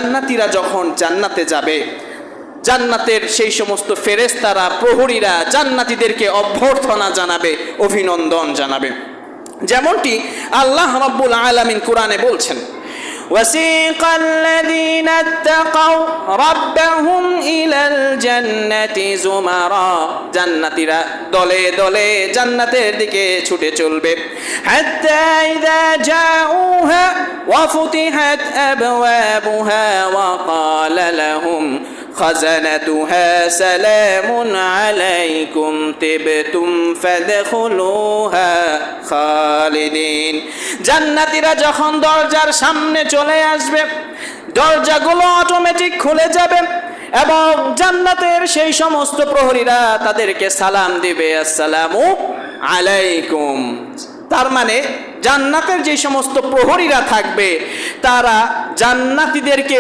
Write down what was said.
জান্নাতীরা যখন জান্নাতে যাবে, জান্নাতের সেই সমস্ত ফেরেশতারা প্রহরীরা জান্নাতীদেরকে অভ্যর্থনা জানাবে, অভিনন্দন জানাবে। যেমনটি আল্লাহ রাব্বুল আলামিন কোরআনে বলছেন, وَسِيقَ الَّذِينَ اتَّقَوْا رَبَّهُمْ إِلَى الْجَنَّةِ زُمَرًا জান্নাতীরা দলে দলে জান্নাতের দিকে ছুটে চলবে। حَتَّى إِذَا جَاءُوهَا وَفُتِحَتْ أَبْوَابُهَا وَقَالَ لَهُمْ خزنتها سلام عليكم طبتم فادخلوها خالدين জান্নাতীরা যখন দরজার সামনে চলে আসবে, দরজাগুলো অটোমেটিক খুলে যাবে এবং জান্নাতের সেই সমস্ত প্রহরীরা তাদেরকে সালাম দিবে, আসসালামু আলাইকুম। তার মানে জান্নাতের যে সমস্ত প্রহরীরা থাকবে তারা জান্নাতীদেরকে